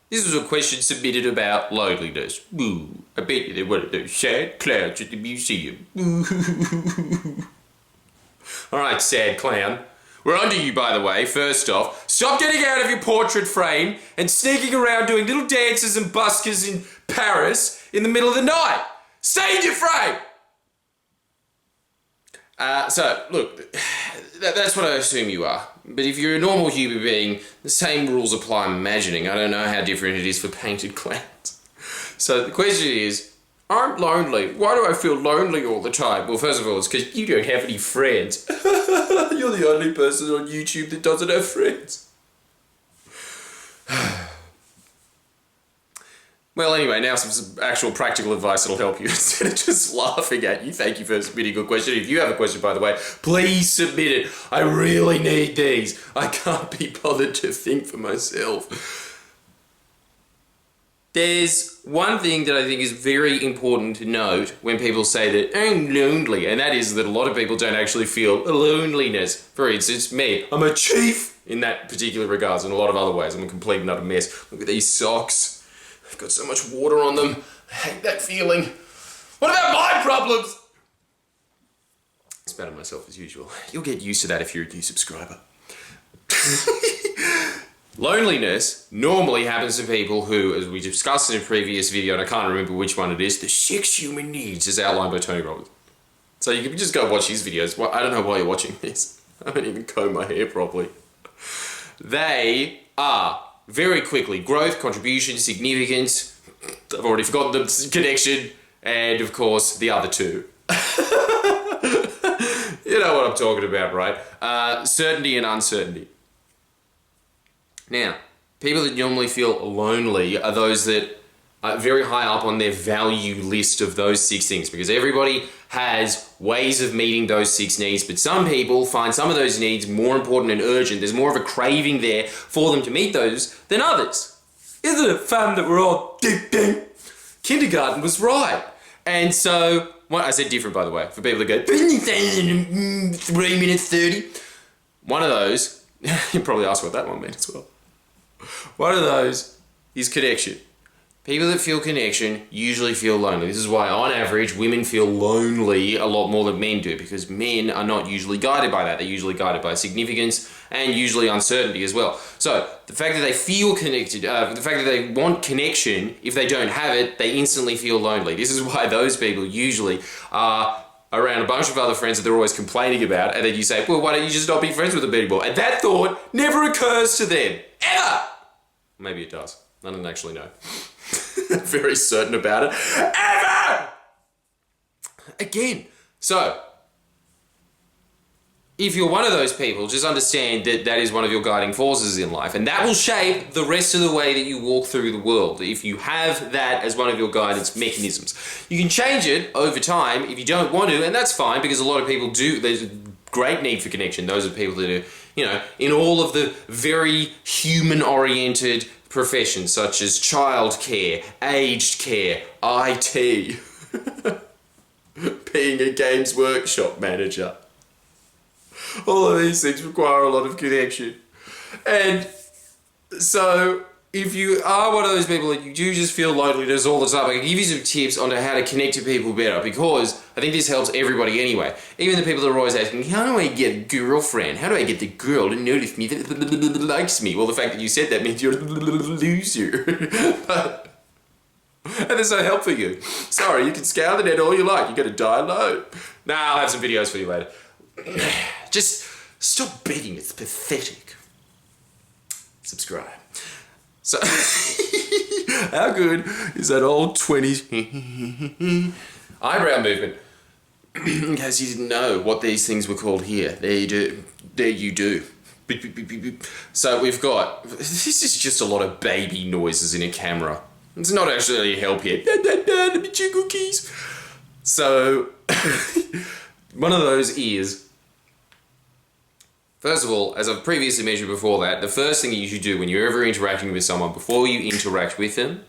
This was a question submitted about loneliness. Ooh, I bet you they wanted those sad clowns at the museum. Alright, sad clown. We're onto you, by the way, first off. Stop getting out of your portrait frame and sneaking around doing little dances and buskers in Paris in the middle of the night. Stay in your frame! So, look, that's what I assume you are. But if you're a normal human being, the same rules apply, I'm imagining. I don't know how different it is for painted clowns. So the question is, I'm lonely. Why do I feel lonely all the time? Well, first of all, it's because you don't have any friends. You're the only person on YouTube that doesn't have friends. Well, anyway, now some actual practical advice that'll help you instead of just laughing at you. Thank you for submitting a question. If you have a question, by the way, please submit it. I really need these. I can't be bothered to think for myself. There's one thing that I think is very important to note when people say that I'm lonely, and that is that a lot of people don't actually feel loneliness. For instance, me. I'm a chief in that particular regards, and a lot of other ways. I'm a complete and utter mess. Look at these socks. I've got so much water on them. I hate that feeling. What about my problems? I spat on myself as usual. You'll get used to that if you're a new subscriber. Loneliness normally happens to people who, as we discussed in a previous video, and I can't remember which one it is, the 6 human needs as outlined by Tony Robbins. So you can just go watch his videos. Well, I don't know why you're watching this. I haven't even combed my hair properly. They are, very quickly, growth, contribution, significance, I've already forgotten the connection, and of course the other two. You know what I'm talking about, right? Certainty and uncertainty. Now, people that normally feel lonely are those that are very high up on their value list of those 6 things, because everybody has ways of meeting those 6 needs, but some people find some of those needs more important and urgent. There's more of a craving there for them to meet those than others. Isn't it fun that we're all ding? Kindergarten was right. And so, well, I said different, by the way, for people that go 3 minutes 30. One of those, you probably asked what that one meant as well. One of those is connection. People that feel connection usually feel lonely. This is why, on average, women feel lonely a lot more than men do, because men are not usually guided by that. They're usually guided by significance and usually uncertainty as well. So, the fact that they feel connected, the fact that they want connection, if they don't have it, they instantly feel lonely. This is why those people usually are around a bunch of other friends that they're always complaining about, and then you say, well, why don't you just not be friends with them anymore? And that thought never occurs to them. Ever! Maybe it does. I don't actually know. Very certain about it. Ever! Again. So, if you're one of those people, just understand that that is one of your guiding forces in life, and that will shape the rest of the way that you walk through the world. If you have that as one of your guidance mechanisms, you can change it over time if you don't want to, and that's fine, because a lot of people do. There's a great need for connection. Those are people that are, you know, in all of the very human-oriented professions such as childcare, aged care, IT, being a Games Workshop manager. All of these things require a lot of connection. And so, if you are one of those people that you do just feel loneliness all the time, I can give you some tips on how to connect to people better, because I think this helps everybody anyway. Even the people that are always asking, how do I get a girlfriend? How do I get the girl to notice me, that likes me? Well, the fact that you said that means you're a loser. And there's no help for you. Sorry, you can scour the net all you like. You're going to die alone. Nah, I'll have some videos for you later. Just stop begging, it's pathetic. Subscribe. So, how good is that old 20s eyebrow movement? In case you didn't know what these things were called here. There you do. There you do. Beep, beep, beep, beep, beep. So we've got, this is just a lot of baby noises in a camera. It's not actually help yet. Let me chew cookies. So, one of those is, first of all, as I've previously mentioned before that, the first thing that you should do when you're ever interacting with someone before you interact with them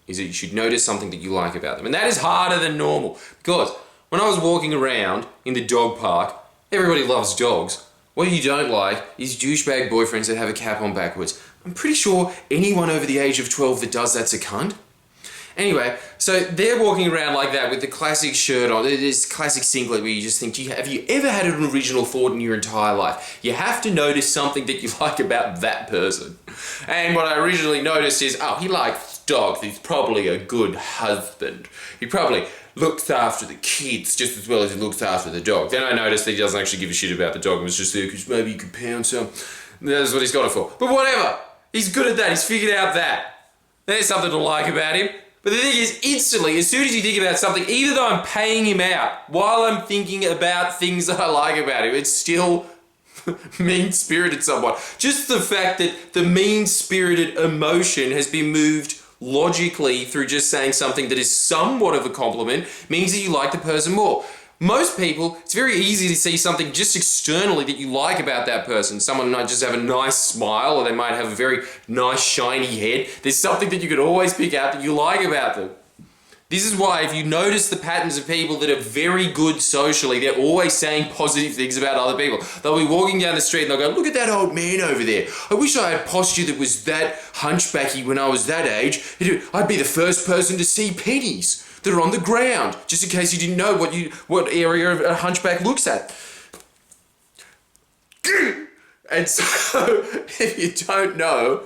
is that you should notice something that you like about them. And that is harder than normal, because when I was walking around in the dog park, everybody loves dogs. What you don't like is douchebag boyfriends that have a cap on backwards. I'm pretty sure anyone over the age of 12 that does that's a cunt. Anyway, so they're walking around like that with the classic shirt on, this classic singlet where you just think, have you ever had an original thought in your entire life? You have to notice something that you like about that person. And what I originally noticed is, he likes dogs. He's probably a good husband. He probably looks after the kids just as well as he looks after the dog. Then I noticed that he doesn't actually give a shit about the dog and was just there because maybe you could pound some. That's what he's got it for. But whatever. He's good at that. He's figured out that. There's something to like about him. But the thing is, instantly, as soon as you think about something, even though I'm paying him out, while I'm thinking about things that I like about him, it's still mean-spirited somewhat. Just the fact that the mean-spirited emotion has been moved logically through just saying something that is somewhat of a compliment means that you like the person more. Most people, it's very easy to see something just externally that you like about that person. Someone might just have a nice smile, or they might have a very nice shiny head. There's something that you can always pick out that you like about them. This is why if you notice the patterns of people that are very good socially, they're always saying positive things about other people. They'll be walking down the street and they'll go, look at that old man over there. I wish I had posture that was that hunchbacky when I was that age. I'd be the first person to see pennies that are on the ground, just in case you didn't know what area a hunchback looks at. And so, if you don't know,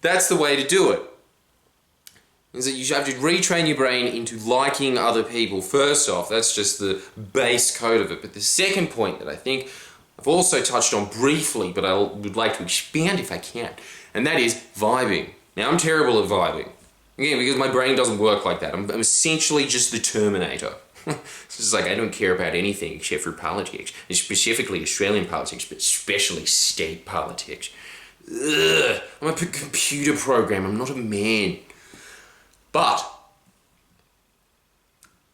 that's the way to do it. Is that you have to retrain your brain into liking other people. First off, that's just the base code of it. But the second point that I think I've also touched on briefly, but I would like to expand if I can, and that is vibing. Now, I'm terrible at vibing. Again, because my brain doesn't work like that. I'm essentially just the Terminator. It's just like I don't care about anything except for politics, and specifically Australian politics, but especially state politics. Ugh, I'm a computer program. I'm not a man. But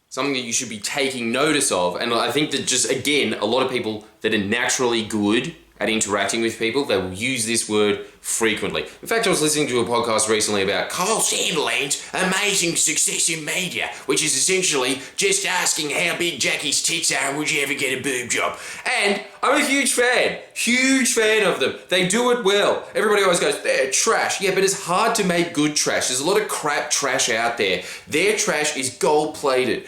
something that you should be taking notice of, and I think that just, again, a lot of people that are naturally good at interacting with people, they will use this word frequently. In fact, I was listening to a podcast recently about Kyle Sandilands' amazing success in media, which is essentially just asking how big Jackie's tits are and would you ever get a boob job. And I'm a huge fan of them. They do it well. Everybody always goes, they're trash. Yeah, but it's hard to make good trash. There's a lot of crap trash out there. Their trash is gold-plated,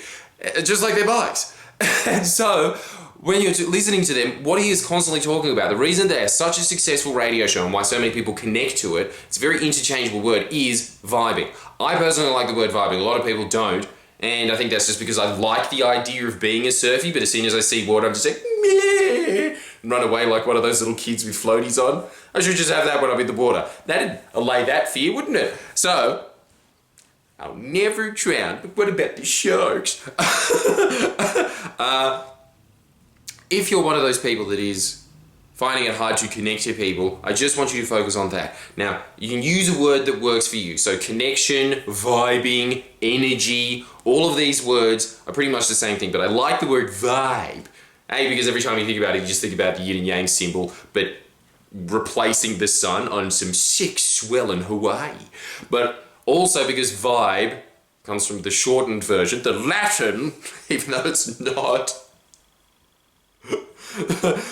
just like their bikes. And so, when you're listening to them, what he is constantly talking about, the reason they're such a successful radio show and why so many people connect to it, it's a very interchangeable word, is vibing. I personally like the word vibing. A lot of people don't. And I think that's just because I like the idea of being a surfy, but as soon as I see water, I'm just like, meh, and run away like one of those little kids with floaties on. I should just have that when I'm in the water. That'd allay that fear, wouldn't it? So, I'll never drown, but what about the sharks? If you're one of those people that is finding it hard to connect to people, I just want you to focus on that. Now, you can use a word that works for you. So connection, vibing, energy, all of these words are pretty much the same thing, but I like the word vibe. A, because every time you think about it, you just think about the yin and yang symbol, but replacing the sun on some sick swell in Hawaii. But also because vibe comes from the shortened version, the Latin, even though it's not.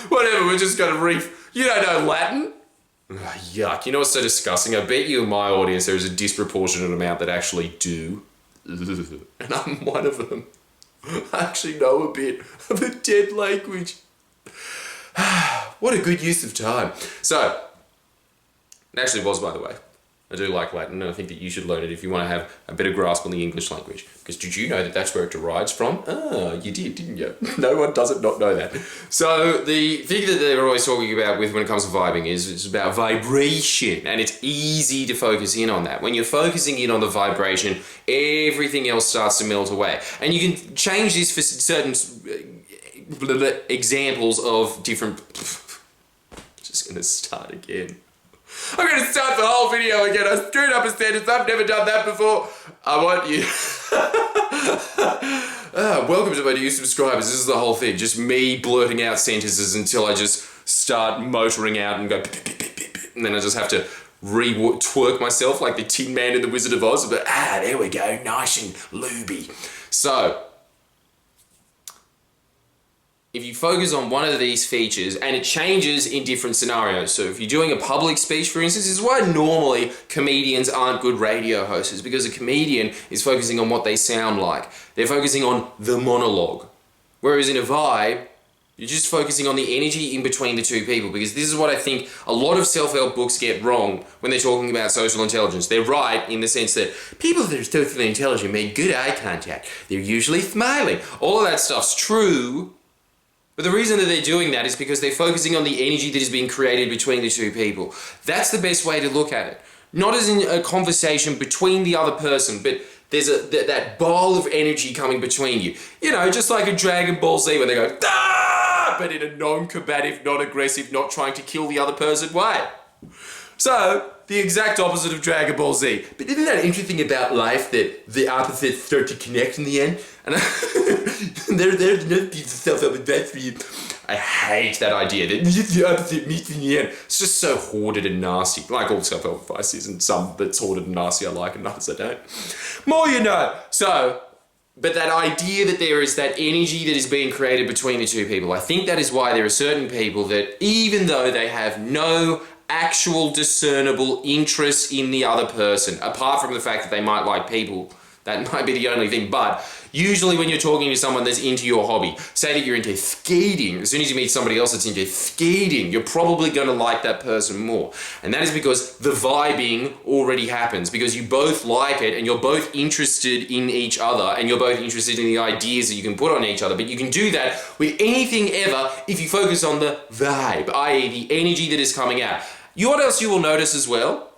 Whatever, we're just gonna You don't know Latin? Ugh, yuck. You know what's so disgusting? I bet you in my audience there is a disproportionate amount that actually do. Ugh. And I'm one of them. I actually know a bit of a dead language. What a good use of time. So, it actually was, by the way. I do like Latin, and I think that you should learn it if you want to have a better grasp on the English language. Because did you know that that's where it derives from? Ah, you did, didn't you? No one doesn't not know that. So the thing that they're always talking about when it comes to vibing is it's about vibration, and it's easy to focus in on that. When you're focusing in on the vibration, everything else starts to melt away. And you can change this for certain examples of different... Just going to start again. I'm going to start the whole video again. I screwed up a sentence. I've never done that before. I want you. Welcome to my new subscribers. This is the whole thing. Just me blurting out sentences until I just start motoring out and go... And then I just have to twerk myself like the Tin Man in The Wizard of Oz. But there we go. Nice and looby. So... if you focus on one of these features, and it changes in different scenarios. So if you're doing a public speech, for instance, this is why normally comedians aren't good radio hosts, because a comedian is focusing on what they sound like. They're focusing on the monologue. Whereas in a vibe, you're just focusing on the energy in between the two people, because this is what I think a lot of self-help books get wrong when they're talking about social intelligence. They're right in the sense that people that are socially intelligent make good eye contact. They're usually smiling. All of that stuff's true, but the reason that they're doing that is because they're focusing on the energy that is being created between the two people. That's the best way to look at it. Not as in a conversation between the other person, but there's that ball of energy coming between you. You know, just like a Dragon Ball Z when they go, "Ah!" but in a non-combative, non-aggressive, not trying to kill the other person way. So, the exact opposite of Dragon Ball Z. But isn't that interesting about life, that the opposites start to connect in the end? And there's no piece of self-help advice for you. I hate that idea that the opposite meets in the end. It's just so hoarded and nasty. Like all self-help advice is, and some that's hoarded and nasty I like and others I don't. More you know. So, but that idea that there is that energy that is being created between the two people, I think that is why there are certain people that, even though they have no actual discernible interest in the other person, apart from the fact that they might like people, that might be the only thing, but usually when you're talking to someone that's into your hobby, say that you're into skating, as soon as you meet somebody else that's into skating, you're probably going to like that person more. And that is because the vibing already happens, because you both like it and you're both interested in each other and you're both interested in the ideas that you can put on each other. But you can do that with anything ever if you focus on the vibe, i.e. the energy that is coming out. You know what else you will notice as well?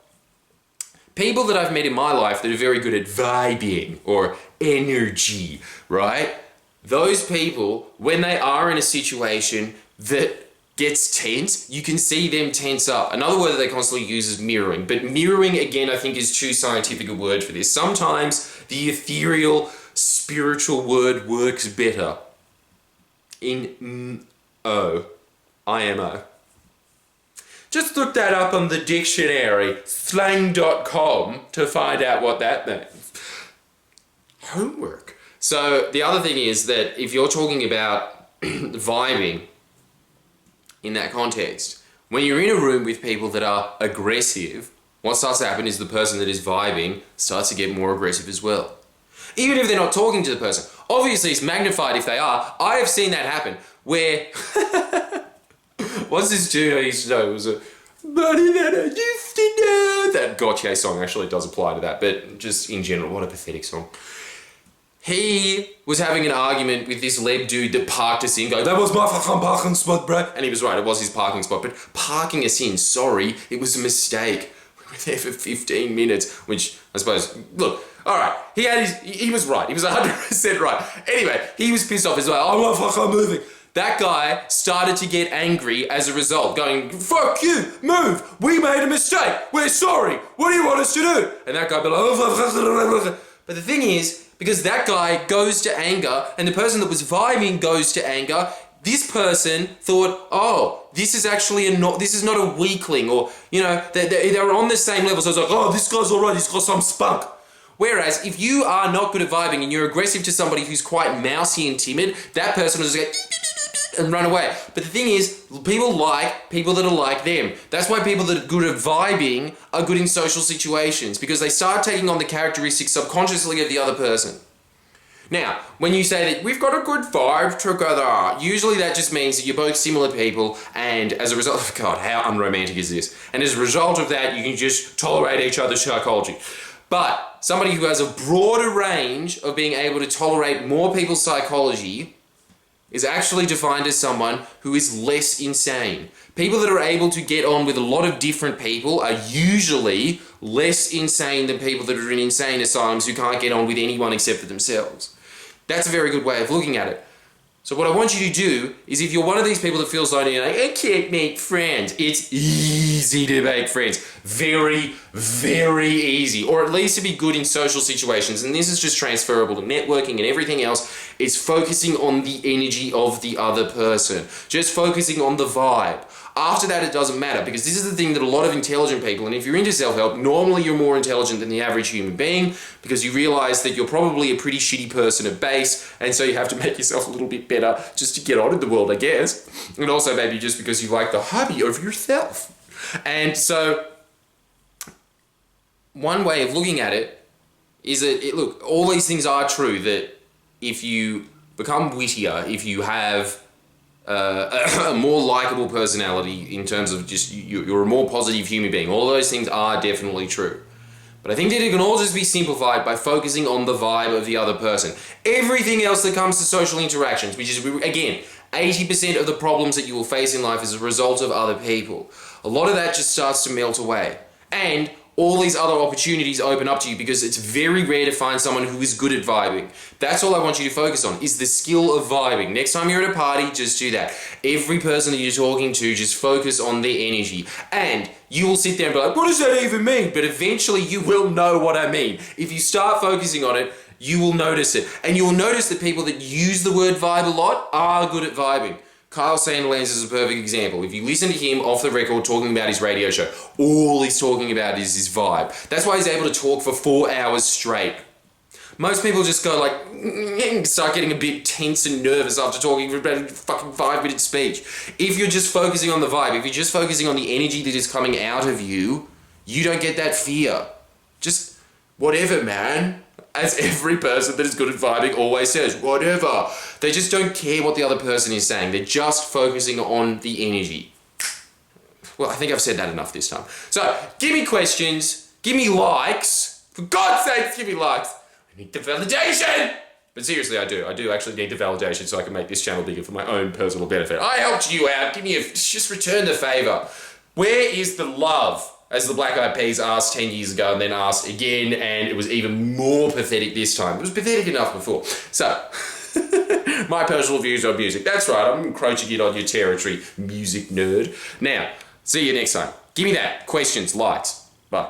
People that I've met in my life that are very good at vibing or energy, right? Those people, when they are in a situation that gets tense, you can see them tense up. Another word that they constantly use is mirroring. But mirroring, again, I think is too scientific a word for this. Sometimes the ethereal, spiritual word works better. IMO. Just look that up on the dictionary, slang.com, to find out what that means. Homework. So the other thing is that if you're talking about vibing in that context, when you're in a room with people that are aggressive, what starts to happen is the person that is vibing starts to get more aggressive as well. Even if they're not talking to the person. Obviously it's magnified if they are. I have seen that happen where... What's this dude I used to know? It was a buddy that I used to know. That Gautier song actually does apply to that, but just in general, what a pathetic song. He was having an argument with this leb dude that parked us in, going, "That was my fucking parking spot, bro." And he was right, it was his parking spot, but parking us in, sorry, it was a mistake. We were there for 15 minutes, which I suppose, look, alright, he was right, he was 100% right. Anyway, he was pissed off as well. "I'm not fucking moving." That guy started to get angry as a result, going, "Fuck you, move, we made a mistake, we're sorry, what do you want us to do?" And that guy be like, "Oh." But the thing is, because that guy goes to anger, and the person that was vibing goes to anger, this person thought, "Oh, this is actually this is not a weakling," or, you know, they were on the same level, so it's like, "Oh, this guy's alright, he's got some spunk." Whereas, if you are not good at vibing and you're aggressive to somebody who's quite mousy and timid, that person will just go and run away. But the thing is, people like people that are like them. That's why people that are good at vibing are good in social situations, because they start taking on the characteristics subconsciously of the other person. Now, when you say that we've got a good vibe together, usually that just means that you're both similar people, and as a result of, God, how unromantic is this? And as a result of that, you can just tolerate each other's psychology. But somebody who has a broader range of being able to tolerate more people's psychology is actually defined as someone who is less insane. People that are able to get on with a lot of different people are usually less insane than people that are in insane asylums who can't get on with anyone except for themselves. That's a very good way of looking at it. So what I want you to do is, if you're one of these people that feels lonely and like, "I can't make friends," it's easy to make friends. Very, very easy. Or at least to be good in social situations. And this is just transferable to networking and everything else. It's focusing on the energy of the other person. Just focusing on the vibe. After that, it doesn't matter, because this is the thing that a lot of intelligent people, and if you're into self-help, normally you're more intelligent than the average human being, because you realize that you're probably a pretty shitty person at base, and so you have to make yourself a little bit better just to get on in the world, I guess. And also maybe just because you like the hobby of yourself. And so one way of looking at it is that, look, all these things are true, that if you become wittier, if you have a more likable personality in terms of just you're a more positive human being, all those things are definitely true. But I think that it can all just be simplified by focusing on the vibe of the other person. Everything else that comes to social interactions, which is, again, 80% of the problems that you will face in life is a result of other people. A lot of that just starts to melt away. And all these other opportunities open up to you, because it's very rare to find someone who is good at vibing. That's all I want you to focus on, is the skill of vibing. Next time you're at a party, just do that. Every person that you're talking to, just focus on their energy. And you will sit there and be like, what does that even mean? But eventually you will know what I mean. If you start focusing on it, you will notice it. And you will notice that people that use the word vibe a lot are good at vibing. Kyle Sandilands is a perfect example. If you listen to him off the record talking about his radio show, all he's talking about is his vibe. That's why he's able to talk for 4 hours straight. Most people just go like, start getting a bit tense and nervous after talking for about a fucking 5-minute speech. If you're just focusing on the vibe, if you're just focusing on the energy that is coming out of you, you don't get that fear. Just whatever, man. As every person that is good at vibing always says, whatever. They just don't care what the other person is saying. They're just focusing on the energy. Well, I think I've said that enough this time. So, give me questions. Give me likes. For God's sake, give me likes. I need the validation. But seriously, I do. I do actually need the validation so I can make this channel bigger for my own personal benefit. I helped you out. Just return the favor. Where is the love? As the Black Eyed Peas asked 10 years ago and then asked again, and it was even more pathetic this time. It was pathetic enough before. So, my personal views on music. That's right, I'm encroaching in on your territory, music nerd. Now, see you next time. Give me that. Questions, likes.